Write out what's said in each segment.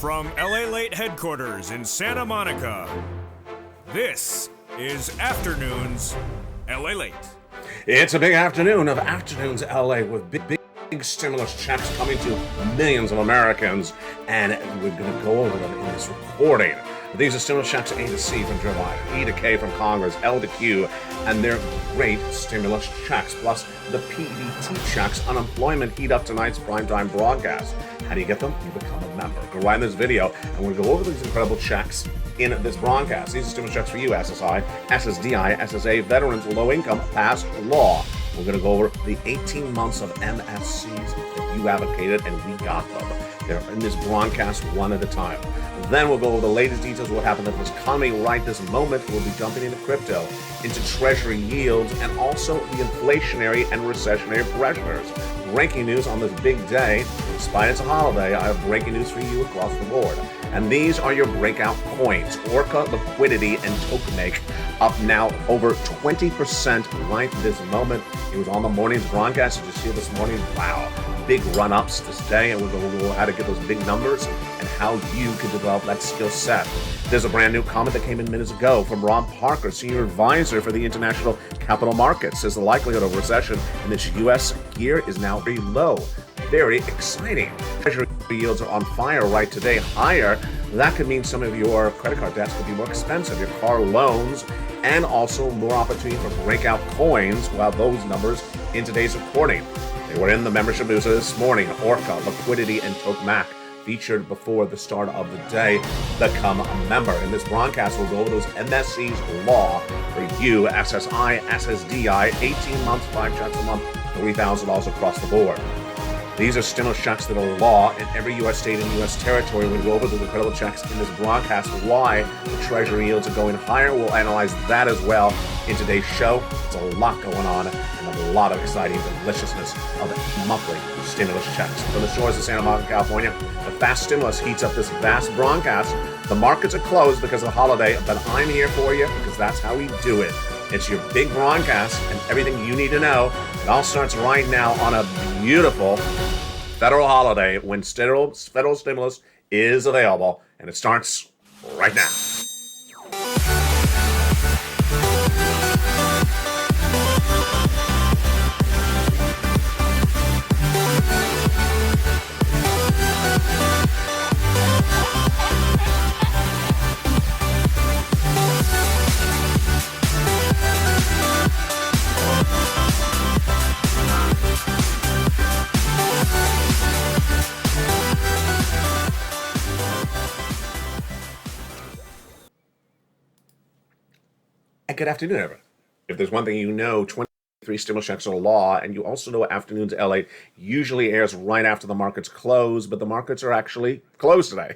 From LALATE headquarters in Santa Monica, this is Afternoons LALATE. It's a big afternoon of Afternoons LA with big stimulus checks coming to millions of Americans, and we're going to go over them in this recording. These are stimulus checks A to C from Joe Biden, E to K from Congress, L to Q, and they're great stimulus checks. Plus, the PEBT checks, unemployment, heat up tonight's primetime broadcast. How do you get them? You become a member. Go right in this video, and we'll go over these incredible checks in this broadcast. These are stimulus checks for you, SSI, SSDI, SSA, veterans, low income, passed law. We're going to go over the 18 months of MSCs that you advocated, and we got them. They're in this broadcast one at a time. Then we'll go over the latest details of what happened in this economy right this moment. We'll be jumping into crypto, into treasury yields, and also the inflationary and recessionary pressures. Breaking news on this big day. Despite it's a holiday, I have breaking news for you across the board. And these are your breakout coins. Orca, Liquidity, and Tokenmake up now over 20% right this moment. It was on the morning's broadcast. Did you see it this morning? Wow. Big run-ups this day, and we'll go over how to get those big numbers and how you can develop that skill set. There's a brand new comment that came in minutes ago from Rob Parker, Senior Advisor for the International Capital Markets. Says the likelihood of recession in this U.S. year is now very low. Very exciting. Treasury yields are on fire right today, higher. That could mean some of your credit card debts could be more expensive, your car loans, and also more opportunity for breakout coins. While those numbers in today's recording. They were in the membership news this morning. Orca, Liquidity, and Tokenmake featured before the start of the day. Become a member. In this broadcast, we'll go over those MSC's law for you, SSI, SSDI, 18 months, 5 checks a month, $3,000 across the board. These are stimulus checks that are law in every U.S. state and U.S. territory. We'll go over the incredible checks in this broadcast, why the treasury yields are going higher. We'll analyze that as well in today's show. There's a lot going on and a lot of exciting deliciousness of monthly stimulus checks. From the shores of Santa Monica, California, the fast stimulus heats up this vast broadcast. The markets are closed because of the holiday, but I'm here for you because that's how we do it. It's your big broadcast and everything you need to know. It all starts right now on a beautiful federal holiday when federal stimulus is available, and it starts right now. Good afternoon, everyone. If there's one thing you know, 23 stimulus checks are law, and you also know Afternoons LA usually airs right after the markets close, but the markets are actually closed today.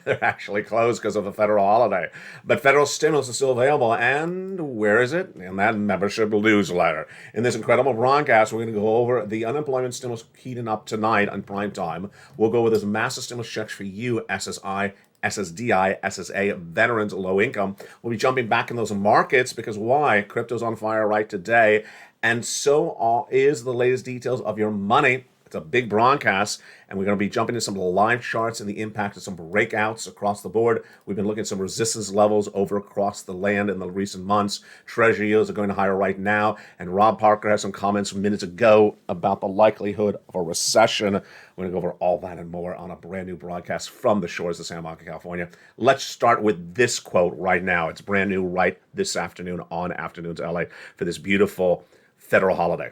They're actually closed because of the federal holiday. But federal stimulus is still available, and where is it? In that membership newsletter. In this incredible broadcast, we're going to go over the unemployment stimulus heating up tonight on prime time. We'll go over this massive stimulus checks for you, SSI, SSDI, SSA, veterans, low income. We'll be jumping back in those markets because why? Crypto's on fire right today. And so is the latest details of your money. It's a big broadcast, and we're going to be jumping into some live charts and the impact of some breakouts across the board. We've been looking at some resistance levels over across the land in the recent months. Treasury yields are going higher right now, and Rob Parker has some comments from minutes ago about the likelihood of a recession. We're going to go over all that and more on a brand new broadcast from the shores of Santa Monica, California. Let's start with this quote right now. It's brand new right this afternoon on Afternoons LA for this beautiful federal holiday.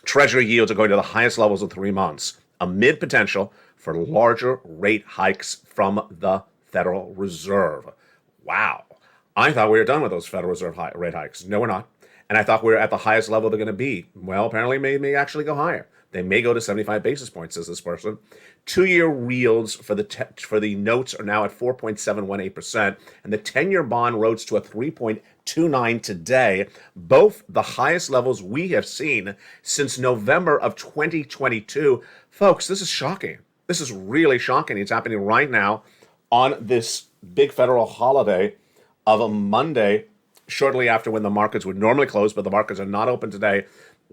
Treasury yields are going to the highest levels in 3 months, amid potential for larger rate hikes from the Federal Reserve. Wow. I thought we were done with those Federal Reserve rate hikes. No, we're not. And I thought we were at the highest level they're going to be. Well, apparently they may actually go higher. They may go to 75 basis points, says this person. 2-year yields for the notes are now at 4.718%, and the 10-year bond rose to a 3.29 today, both the highest levels we have seen since November of 2022. Folks, this is shocking. This is really shocking. It's happening right now on this big federal holiday of a Monday, shortly after when the markets would normally close, but the markets are not open today.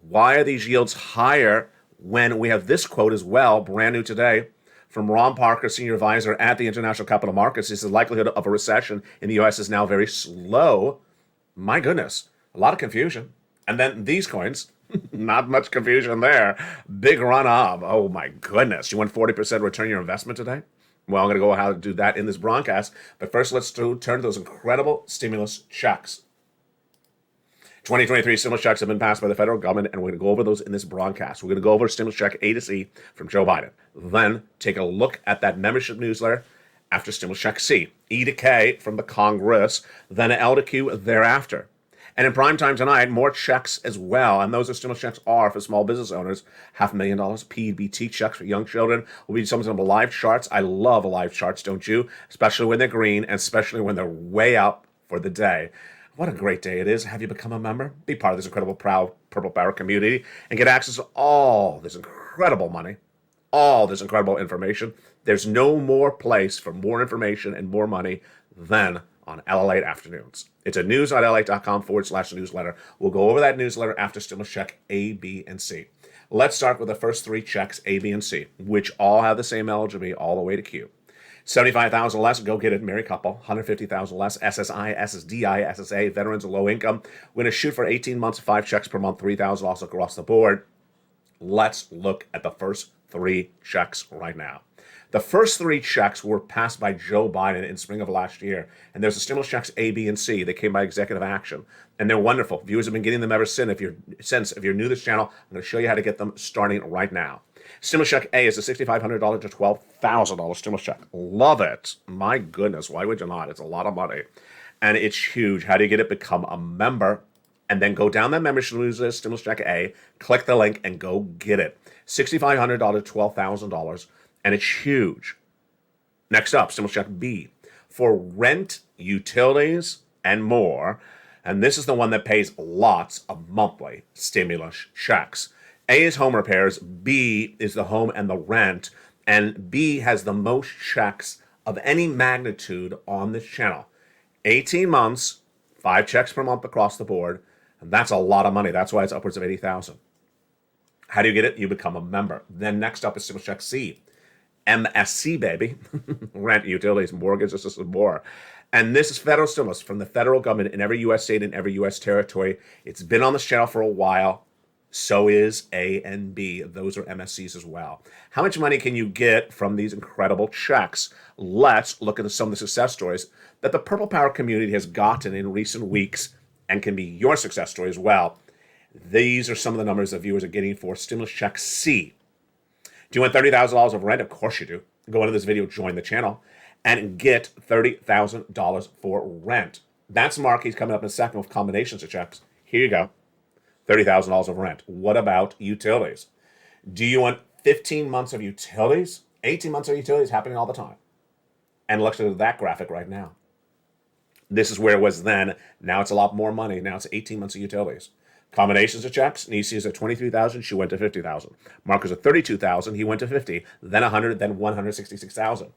Why are these yields higher when we have this quote as well, brand new today, from Ron Parker, senior advisor at the International Capital Markets. He says the likelihood of a recession in the U.S. is now very slow. My goodness, a lot of confusion. And then these coins, not much confusion there. Big run up. Oh my goodness. You want 40% return on your investment today? Well, I'm going to go how to do that in this broadcast. But first, let's turn to those incredible stimulus checks. 2023 stimulus checks have been passed by the federal government, and we're going to go over those in this broadcast. We're going to go over stimulus check A to C from Joe Biden. Then take a look at that membership newsletter after stimulus check C. E to K from the Congress, then L to Q thereafter. And in prime time tonight, more checks as well. And those are stimulus checks are for small business owners. $500,000 PEBT checks for young children. Will be some of the live charts. I love live charts, don't you? Especially when they're green, and especially when they're way up for the day. What a great day it is. Have you become a member? Be part of this incredible, proud Purple Power community and get access to all this incredible money, all this incredible information. There's no more place for more information and more money than on LALATE Afternoons. It's at news.lalate.com/newsletter. We'll go over that newsletter after stimulus check A, B, and C. Let's start with the first three checks, A, B, and C, which all have the same eligibility all the way to Q. 75,000 less, go get it, married couple. 150,000 less, SSI, SSDI, SSA, veterans and low income. We're going to shoot for 18 months, 5 checks per month, 3,000 also across the board. Let's look at the first three checks right now. The first three checks were passed by Joe Biden in spring of last year. And there's the stimulus checks A, B, and C. They came by executive action. And they're wonderful. Viewers have been getting them ever since. If you're new to this channel, I'm going to show you how to get them starting right now. Stimulus check A is a $6,500 to $12,000 stimulus check. Love it. My goodness, why would you not? It's a lot of money. And it's huge. How do you get it? Become a member. And then go down that membership list, stimulus check A, click the link, and go get it. $6,500 to $12,000. And it's huge. Next up, stimulus check B for rent, utilities, and more. And this is the one that pays lots of monthly stimulus checks. A is home repairs, B is the home and the rent, and B has the most checks of any magnitude on this channel. 18 months, 5 checks per month across the board, and that's a lot of money. That's why it's upwards of 80,000. How do you get it? You become a member. Then next up is stimulus check C. MSC, baby. Rent, utilities, mortgages, this is more. And this is federal stimulus from the federal government in every U.S. state and every U.S. territory. It's been on this channel for a while. So is A and B. Those are MSCs as well. How much money can you get from these incredible checks? Let's look at some of the success stories that the Purple Power community has gotten in recent weeks and can be your success story as well. These are some of the numbers that viewers are getting for stimulus check C. Do you want $30,000 of rent? Of course you do. Go into this video, join the channel, and get $30,000 for rent. That's Mark. He's coming up in a second with combinations of checks. Here you go. $30,000 of rent. What about utilities? Do you want 15 months of utilities? 18 months of utilities happening all the time. And let's look at that graphic right now. This is where it was then. Now it's a lot more money. Now it's 18 months of utilities. Combinations of checks. Nisi is at 23,000. She went to 50,000. Mark was at 32,000. He went to 50. Then 100. Then 166,000.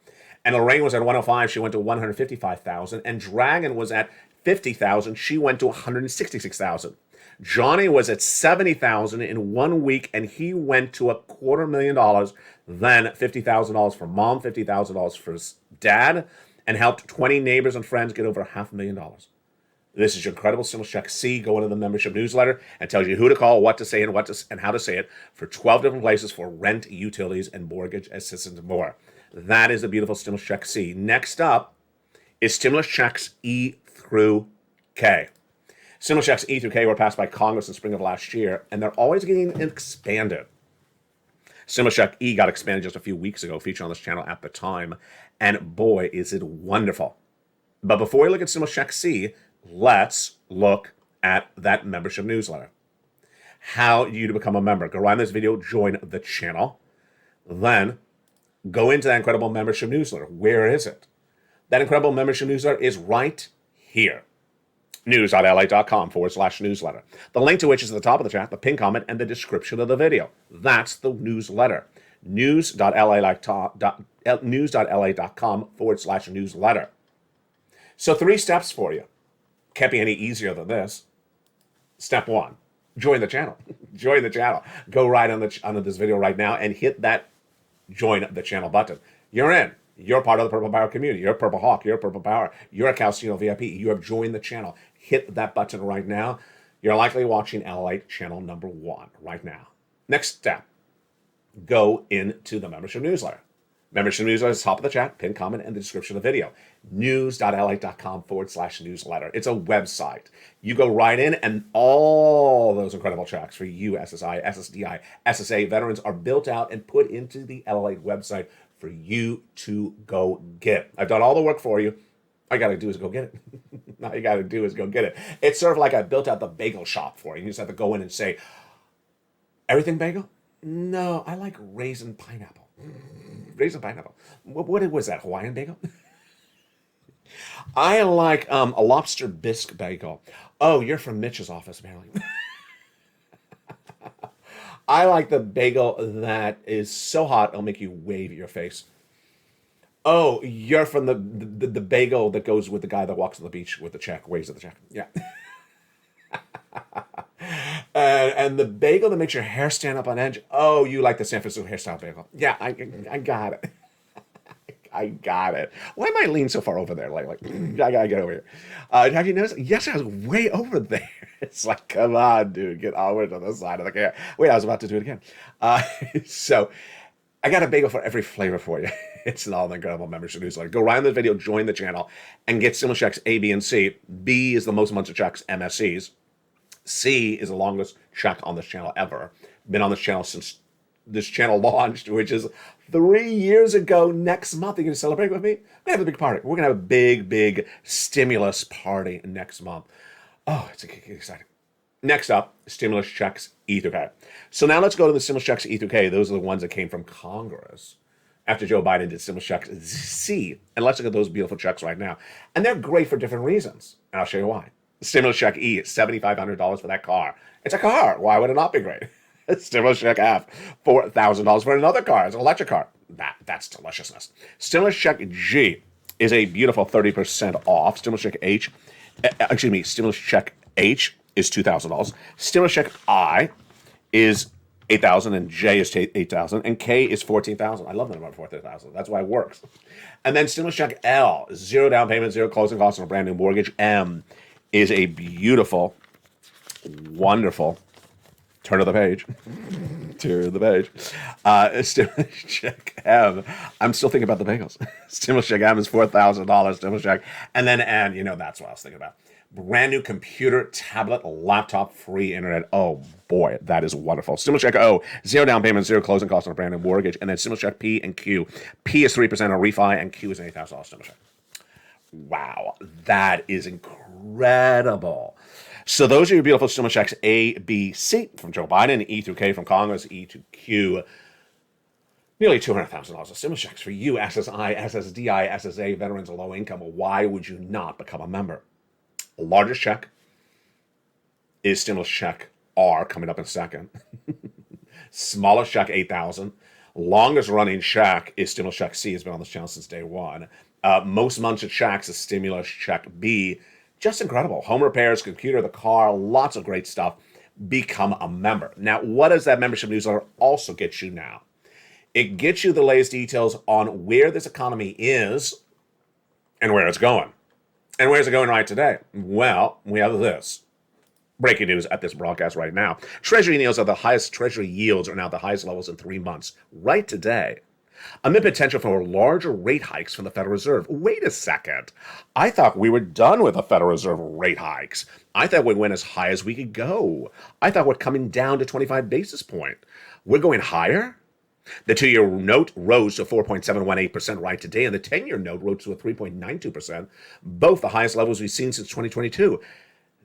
And Lorraine was at 105. She went to 155,000. And Dragon was at 50,000. She went to 166,000. Johnny was at 70,000 in 1 week, and he went to $250,000. Then $50,000 for mom, $50,000 for his dad, and helped 20 neighbors and friends get over $500,000. This is your incredible stimulus check C. Go into the membership newsletter and tells you who to call, what to say, and how to say it for 12 different places for rent, utilities, and mortgage assistance and more. That is the beautiful stimulus check C. Next up is stimulus checks E through K. Stimulus checks E through K were passed by Congress in spring of last year, and they're always getting expanded. Stimulus check E got expanded just a few weeks ago, featured on this channel at the time, and boy, is it wonderful. But before we look at stimulus check C, let's look at that membership newsletter. How you to become a member. Go right in this video, join the channel, then go into that incredible membership newsletter. Where is it? That incredible membership newsletter is right here. news.lalate.com/newsletter. The link to which is at the top of the chat, the pinned comment, and the description of the video. That's the newsletter. news.lalate.com/newsletter. So 3 steps for you. Can't be any easier than this. Step 1, join the channel. Join the channel. Go right on this video right now and hit that join the channel button. You're in. You're part of the Purple Power community. You're a Purple Hawk. You're a Purple Power. You're a Calcino VIP. You have joined the channel. Hit that button right now. You're likely watching LALATE channel number 1 right now. Next step, go into the membership newsletter. Membership newsletter is top of the chat, pinned comment in the description of the video. news.lalate.com/newsletter. It's a website. You go right in and all those incredible checks for you, SSI, SSDI, SSA veterans are built out and put into the LALATE website for you to go get. I've done all the work for you. All you got to do is go get it. All you got to do is go get it. It's sort of like I built out the bagel shop for you. You just have to go in and say, everything bagel? No, I like raisin pineapple. Raisin pineapple. What was that, Hawaiian bagel? I like a lobster bisque bagel. Oh, you're from Mitch's office, apparently. I like the bagel that is so hot it'll make you wave your face. Oh, you're from the bagel that goes with the guy that walks on the beach with the check, waves at the check. Yeah. And the bagel that makes your hair stand up on edge. Oh, you like the San Francisco hairstyle bagel. Yeah, I got it. I got it. Why am I leaning so far over there? Like I gotta get over here. Have you noticed? Yes, I was way over there. It's like, come on, dude, get over to the side of the camera. Wait, I was about to do it again. So I got a bagel for every flavor for you. It's an all-incredible membership newsletter. Go right on the video, join the channel, and get stimulus checks A, B, and C. B is the most months of checks, MSCs. C is the longest check on this channel ever. Been on this channel since this channel launched, which is 3 years ago next month. Are you going to celebrate with me? We're going to have a big party. We're going to have a big, big stimulus party next month. Oh, it's exciting. Next up, stimulus checks E through K. So now let's go to the stimulus checks E through K. Those are the ones that came from Congress after Joe Biden did stimulus checks C. And let's look at those beautiful checks right now. And they're great for different reasons. And I'll show you why. Stimulus check E is $7,500 for that car. It's a car. Why would it not be great? Stimulus check F, $4,000 for another car. It's an electric car. That's deliciousness. Stimulus check G is a beautiful 30% off. Stimulus check H, stimulus check H is $2,000. Stimulus check I is $8,000, and J is $8,000, and K is $14,000. I love the number $14,000. That's why it works. And then stimulus check L, 0 down payment, 0 closing costs on a brand new mortgage. M is a beautiful, wonderful turn of the page. Turn of the page. Stimulus check M. I'm still thinking about the bagels. Stimulus check M is $4,000. Stimulus check. And then N, that's what I was thinking about. Brand new computer, tablet, laptop, free internet. Oh boy, that is wonderful. Stimulus check O, 0 down payment, 0 closing costs on a brand new mortgage. And then stimulus check P and Q. P is 3% on refi, and Q is an $8,000 stimulus check. Wow, that is incredible. So those are your beautiful stimulus checks A, B, C from Joe Biden, E through K from Congress, E to Q. Nearly $200,000 of stimulus checks for you, SSI, SSDI, SSA, veterans, low income. Why would you not become a member? The largest check is stimulus check R coming up in a second. Smallest check, $8,000. Longest running check is stimulus check C. Has been on this channel since day one. Most months of checks is stimulus check B. Just incredible. Home repairs, computer, the car, lots of great stuff. Become a member. Now, what does that membership newsletter also get you now? It gets you the latest details on where this economy is and where it's going. And where's it going right today? Well, we have this. Breaking news at this broadcast right now. Treasury yields are the highest. Treasury yields are now the highest levels in 3 months. Right today. Amid potential for larger rate hikes from the Federal Reserve. Wait a second. I thought we were done with the Federal Reserve rate hikes. I thought we went as high as we could go. I thought we're coming down to 25 basis point. We're going higher? The 2-year note rose to 4.718% right today, and the 10-year note rose to a 3.92%, both the highest levels we've seen since 2022.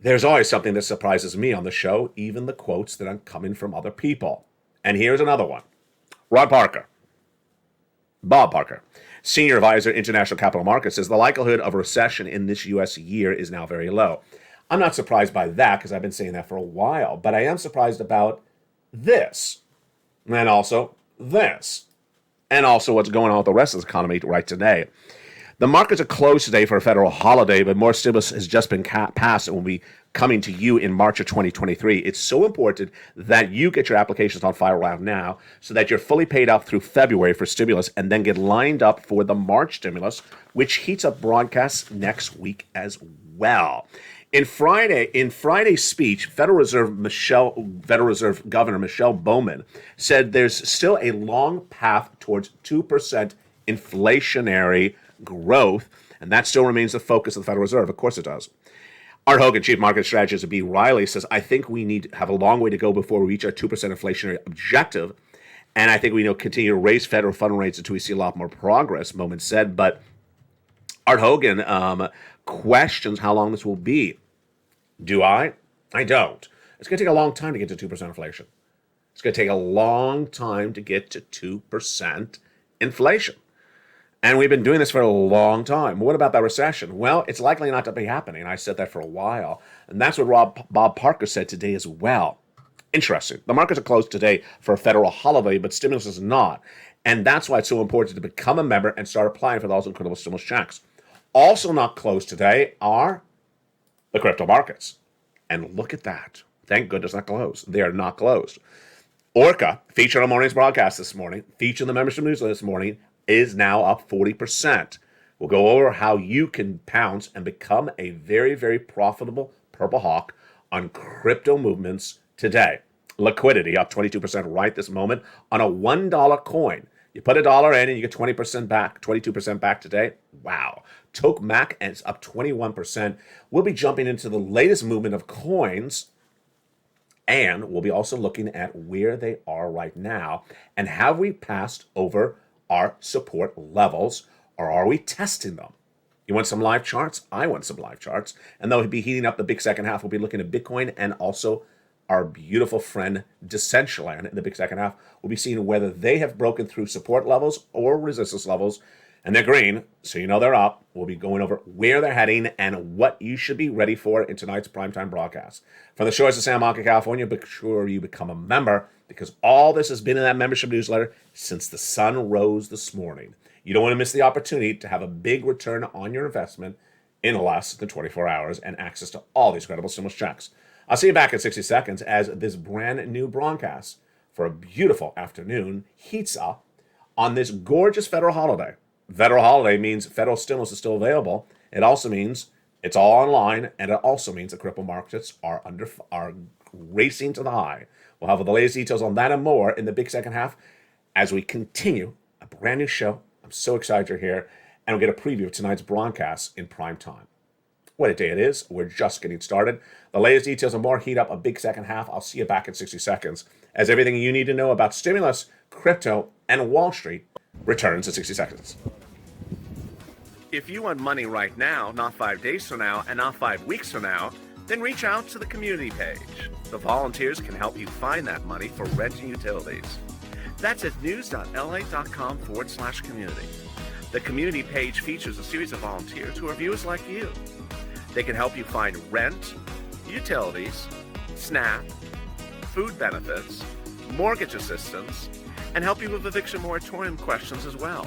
There's always something that surprises me on the show, even the quotes that are coming from other people. And here's another one. Bob Parker, Senior Advisor, International Capital Markets, says the likelihood of a recession in this U.S. year is now very low. I'm not surprised by that because I've been saying that for a while, but I am surprised about this, and also this, and also what's going on with the rest of the economy right today. The markets are closed today for a federal holiday, but more stimulus has just been passed and will be coming to you in March of 2023. It's so important that you get your applications on file right now so that you're fully paid up through February for stimulus and then get lined up for the March stimulus, which heats up broadcasts next week as well. In Friday's speech, Federal Reserve Governor Michelle Bowman said there's still a long path towards 2% inflationary growth, and that still remains the focus of the Federal Reserve. Of course it does. Art Hogan, Chief Market Strategist at B. Riley, says, I think we need to have a long way to go before we reach our 2% inflationary objective, and I think we continue to raise federal fund rates until we see a lot more progress, Bowman said, but Art Hogan questions how long this will be. Do I? I don't. It's going to take a long time to get to 2% inflation. It's going to take a long time to get to 2% inflation. And we've been doing this for a long time. What about that recession? Well, it's likely not to be happening. I said that for a while. And that's what Bob Parker said today as well. Interesting. The markets are closed today for a federal holiday, but stimulus is not. And that's why it's so important to become a member and start applying for those incredible stimulus checks. Also not closed today are the crypto markets. And look at that. Thank goodness not closed. They are not closed. Orca, featured on morning's broadcast this morning, featured in the membership newsletter this morning, is now up 40%. We'll go over how you can pounce and become a very, very profitable purple hawk on crypto movements today. Liquidity up 22% right this moment on a $1 coin. You put $1 in and you get 20% back, 22% back today. Wow. Toke Mac is up 21%. We'll be jumping into the latest movement of coins, and we'll be also looking at where they are right now and have we passed over our support levels, or are we testing them? You want some live charts? I want some live charts. And they'll be heating up the big second half. We'll be looking at Bitcoin and also our beautiful friend Decentraland in the big second half. We'll be seeing whether they have broken through support levels or resistance levels, and they're green, so you know they're up. We'll be going over where they're heading and what you should be ready for in tonight's primetime broadcast. From the shores of Santa Monica, California, be sure you become a member because all this has been in that membership newsletter since the sun rose this morning. You don't want to miss the opportunity to have a big return on your investment in less than 24 hours and access to all these incredible stimulus checks. I'll see you back in 60 seconds as this brand new broadcast for a beautiful afternoon heats up on this gorgeous federal holiday. Federal holiday means federal stimulus is still available. It also means it's all online, and it also means the crypto markets are racing to the high. We'll have the latest details on that and more in the big second half as we continue a brand new show. I'm so excited you're here, and we'll get a preview of tonight's broadcast in prime time. What a day it is. We're just getting started. The latest details and more heat up a big second half. I'll see you back in 60 seconds as everything you need to know about stimulus, crypto, and Wall Street returns in 60 seconds. If you want money right now, not 5 days from now, and not 5 weeks from now, then reach out to the community page. The volunteers can help you find that money for rent and utilities. That's at news.la.com/community. The community page features a series of volunteers who are viewers like you. They can help you find rent, utilities, SNAP, food benefits, mortgage assistance, and help you with eviction moratorium questions as well.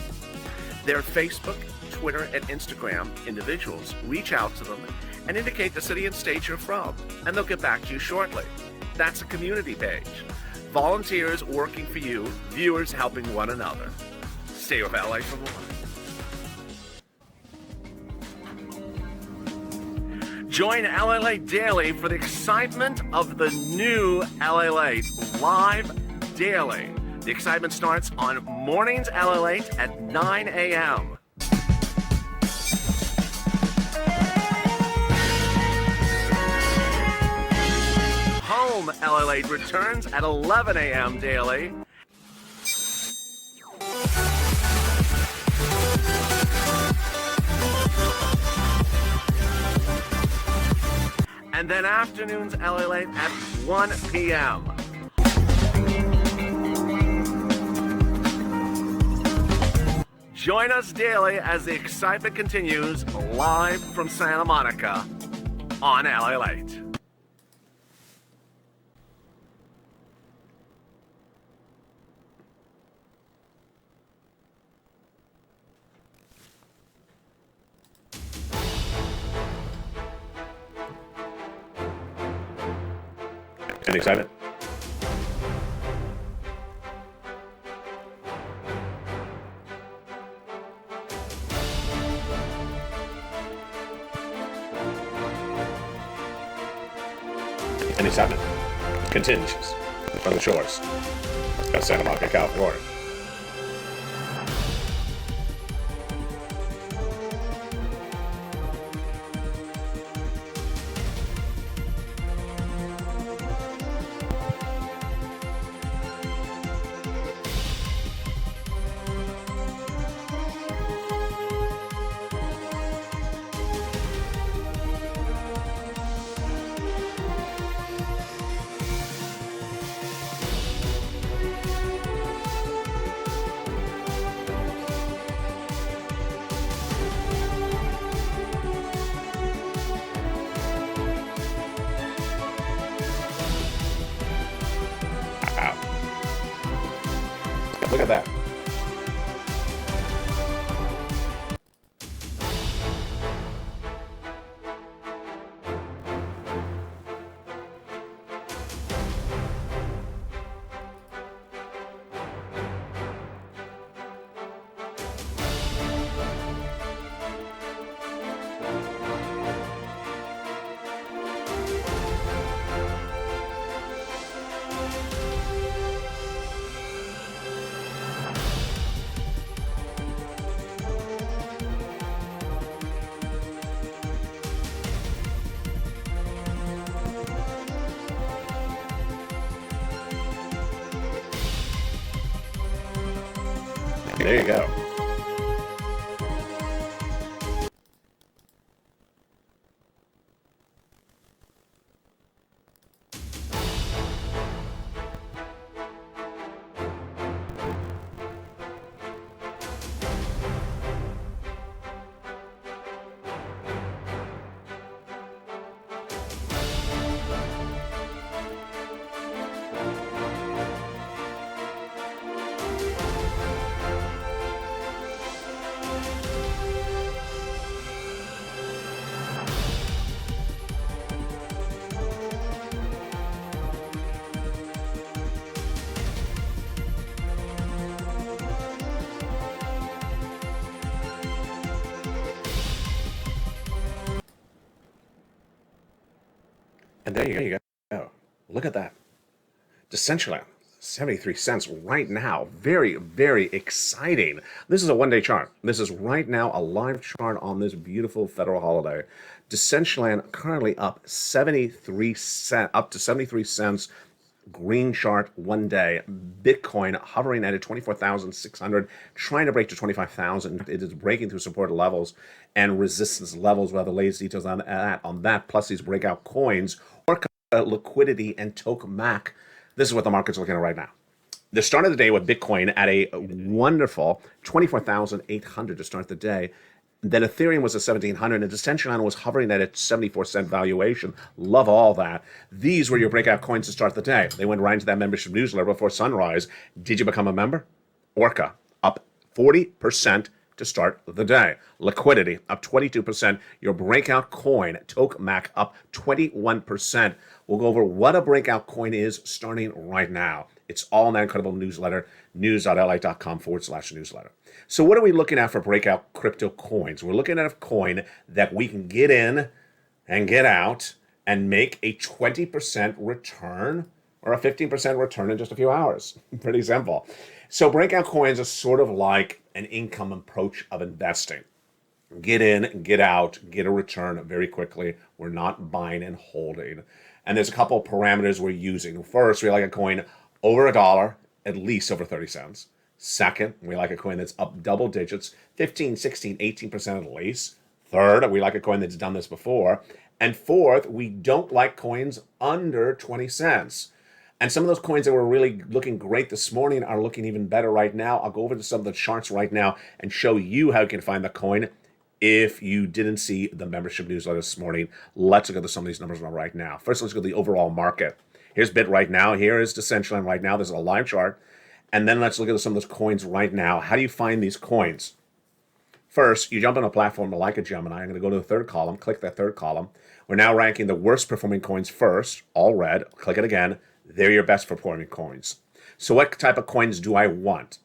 Their Facebook, Twitter, and Instagram individuals reach out to them and indicate the city and state you're from, and they'll get back to you shortly. That's a community page. Volunteers working for you, viewers helping one another. Stay with LA for more. Join LALATE Daily for the excitement of the new LALATE live daily. The excitement starts on mornings LALATE at 9 a.m. Home LALATE returns at 11 a.m. daily. And then afternoons LALATE at 1 p.m. Join us daily as the excitement continues live from Santa Monica on LALATE. Any excitement? Any excitement continues from the shores of Santa Monica, California. Wow. Look at that. There you go. And there you go. Look at that. Decentraland, 73 cents right now. Very, very exciting. This is a one-day chart. This is right now a live chart on this beautiful federal holiday. Decentraland currently up 73 cents, up to 73 cents. Green chart one day. Bitcoin hovering at 24,600, trying to break to 25,000. It is breaking through support levels and resistance levels. We'll have the latest details on that, plus these breakout coins, Orca, liquidity, and tokamak. This is what the market's looking at right now. The start of the day with Bitcoin at a wonderful 24,800 to start the day. Then Ethereum was at 1,700, and Decentraland was hovering at a 74-cent valuation. Love all that. These were your breakout coins to start the day. They went right into that membership newsletter before sunrise. Did you become a member? Orca up 40% to start the day. Liquidity up 22%. Your breakout coin, tokamak, up 21%. We'll go over what a breakout coin is starting right now. It's all in that incredible newsletter, news.lalate.com/newsletter. So what are we looking at for breakout crypto coins? We're looking at a coin that we can get in and get out and make a 20% return or a 15% return in just a few hours. Pretty simple. So breakout coins are sort of like an income approach of investing. Get in, get out, get a return very quickly. We're not buying and holding. And there's a couple of parameters we're using. First, we like a coin over $1, at least over 30 cents. Second, we like a coin that's up double digits, 15, 16, 18% at least. Third, we like a coin that's done this before. And fourth, we don't like coins under 20 cents. And some of those coins that were really looking great this morning are looking even better right now. I'll go over to some of the charts right now and show you how you can find the coin. If you didn't see the membership newsletter this morning, let's look at some of these numbers right now. First, let's go to the overall market. Here's BIT right now. Here is Decentraland right now. This is a live chart. And then let's look at some of those coins right now. How do you find these coins? First, you jump on a platform like a Gemini. I'm going to go to the third column, click that third column. We're now ranking the worst performing coins first, all red. Click it again. They're your best performing coins. So what type of coins do I want?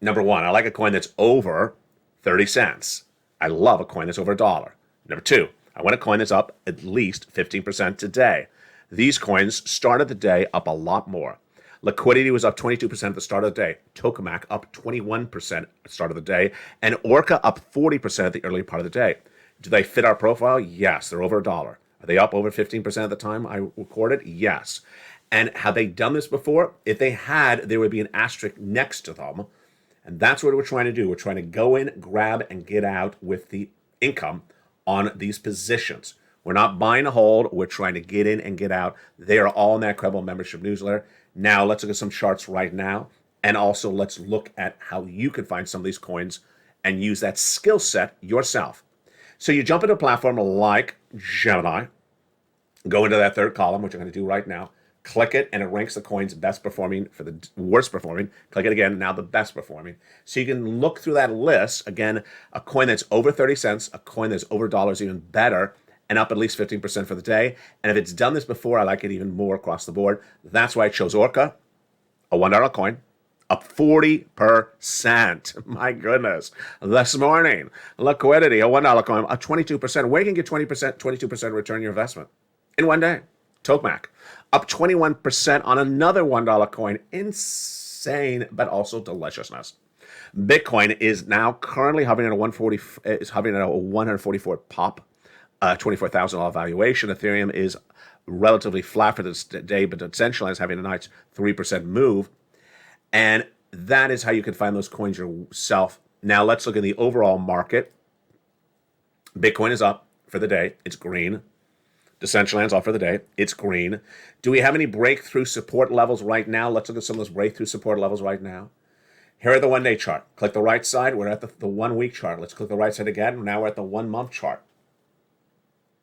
Number one, I like a coin that's over 30 cents. I love a coin that's over $1. Number two, I want a coin that's up at least 15% today. These coins started the day up a lot more. Liquidity was up 22% at the start of the day. Tokamak up 21% at the start of the day. And Orca up 40% at the early part of the day. Do they fit our profile? Yes, they're over $1. Are they up over 15% at the time I recorded? Yes. And have they done this before? If they had, there would be an asterisk next to them. And that's what we're trying to do. We're trying to go in, grab, and get out with the income on these positions. We're not buying a hold. We're trying to get in and get out. They are all in that Credible membership newsletter. Now, let's look at some charts right now. And also, let's look at how you can find some of these coins and use that skill set yourself. So you jump into a platform like Gemini, go into that third column, which I'm going to do right now. Click it, and it ranks the coins best performing for the worst performing. Click it again, now the best performing. So you can look through that list. Again, a coin that's over 30 cents, a coin that's over $1, even better, and up at least 15% for the day. And if it's done this before, I like it even more across the board. That's why I chose Orca, a $1 coin, up 40%. My goodness. This morning, liquidity, a $1 coin, up 22%. Where you can get 20%, 22% return on your investment in one day. Tokamak, up 21% on another $1 coin. Insane, but also deliciousness. Bitcoin is now currently hovering at a 144 pop, $24,000 valuation. Ethereum is relatively flat for this day, but Essential is having a nice 3% move. And that is how you can find those coins yourself. Now let's look at the overall market. Bitcoin is up for the day. It's green. Decentraland's off for the day. It's green. Do we have any breakthrough support levels right now? Let's look at some of those breakthrough support levels right now. Here are the one-day chart. Click the right side. We're at the one-week chart. Let's click the right side again. Now we're at the one-month chart.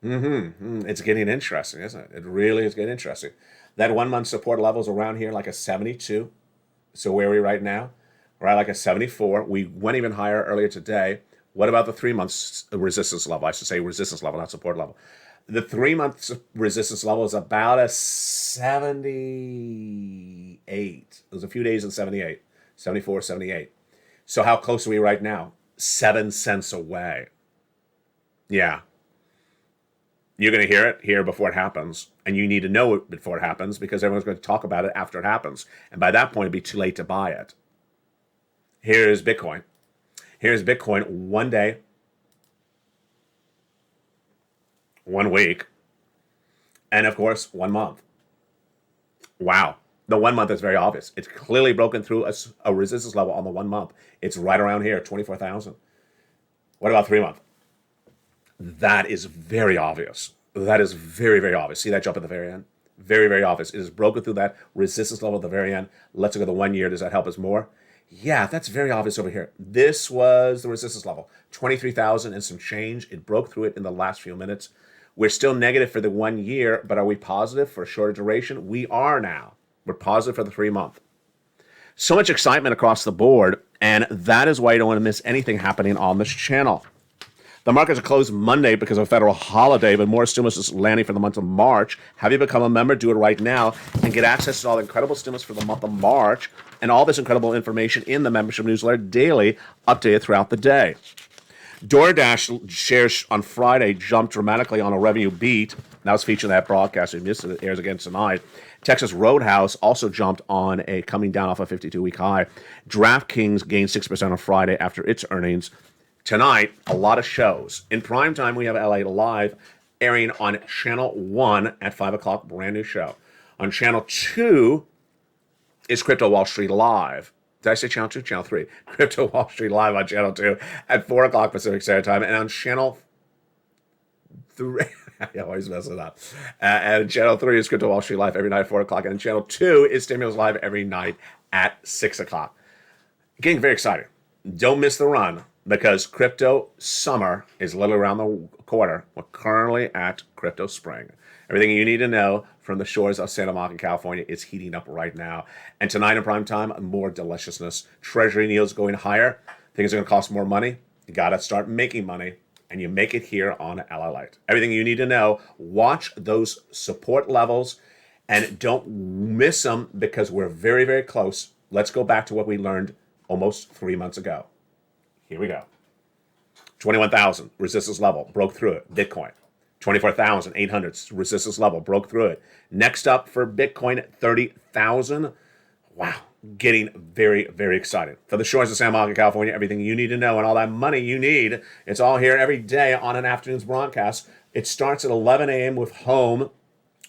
It's getting interesting, isn't it? It really is getting interesting. That one-month support level is around here like a 72. So where are we right now? We're at like a 74. We went even higher earlier today. What about the 3 months resistance level? I should say resistance level, not support level. The 3 months resistance level is about a 78. There's a few days in 78, 74, 78. So how close are we right now? 7 cents away. Yeah. You're going to hear it here before it happens. And you need to know it before it happens because everyone's going to talk about it after it happens. And by that point, it'll be too late to buy it. Here's Bitcoin. Here's Bitcoin 1 day, 1 week, and of course, 1 month. Wow. The 1 month is very obvious. It's clearly broken through a resistance level on the 1 month. It's right around here, 24,000. What about 3 month? That is very obvious. That is very, very obvious. See that jump at the very end? Very, very obvious. It is broken through that resistance level at the very end. Let's look at the 1 year. Does that help us more? Yeah, that's very obvious over here. This was the resistance level, 23,000 and some change. It broke through it in the last few minutes. We're still negative for the 1 year, but are we positive for a shorter duration? We are now. We're positive for the 3 month. So much excitement across the board, and that is why you don't want to miss anything happening on this channel. The markets are closed Monday because of a federal holiday, but more stimulus is landing for the month of March. Have you become a member? Do it right now and get access to all the incredible stimulus for the month of March and all this incredible information in the membership newsletter daily, updated throughout the day. DoorDash shares on Friday jumped dramatically on a revenue beat. That was featured in that broadcast. We missed it. It airs again tonight. Texas Roadhouse also jumped on a coming down off a 52-week high. DraftKings gained 6% on Friday after its earnings. Tonight, a lot of shows. In prime time, we have LA Live airing on Channel 1 at 5 o'clock, brand new show. On Channel 2 is Crypto Wall Street Live. Did I say Channel 2? Channel 3. Crypto Wall Street Live on Channel 2 at 4 o'clock Pacific Standard Time. And on Channel 3, I always mess it up. And Channel 3 is Crypto Wall Street Live every night at 4 o'clock. And Channel 2 is Stimulus Live every night at 6 o'clock. Getting very excited. Don't miss the run, because crypto summer is literally around the corner. We're currently at crypto spring. Everything you need to know from the shores of Santa Monica, California is heating up right now. And tonight in prime time, more deliciousness. Treasury yields going higher. Things are going to cost more money. You got to start making money, and you make it here on LALATE. Everything you need to know. Watch those support levels, and don't miss them because we're very, very close. Let's go back to what we learned almost 3 months ago. Here we go. 21,000 resistance level, broke through it. Bitcoin. 24,800 resistance level, broke through it. Next up for Bitcoin at 30,000. Wow, getting very, very excited. For the shores of Santa Monica, California, everything you need to know and all that money you need, it's all here every day on an afternoon's broadcast. It starts at 11 a.m. with home,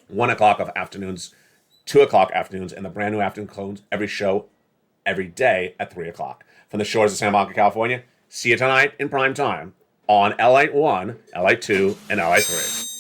1 o'clock of afternoons, 2 o'clock afternoons, and the brand new afternoon clones every show, every day at 3 o'clock. From the shores of Santa Monica, California, see you tonight in prime time on LATE 1, LATE 2, and LATE 3.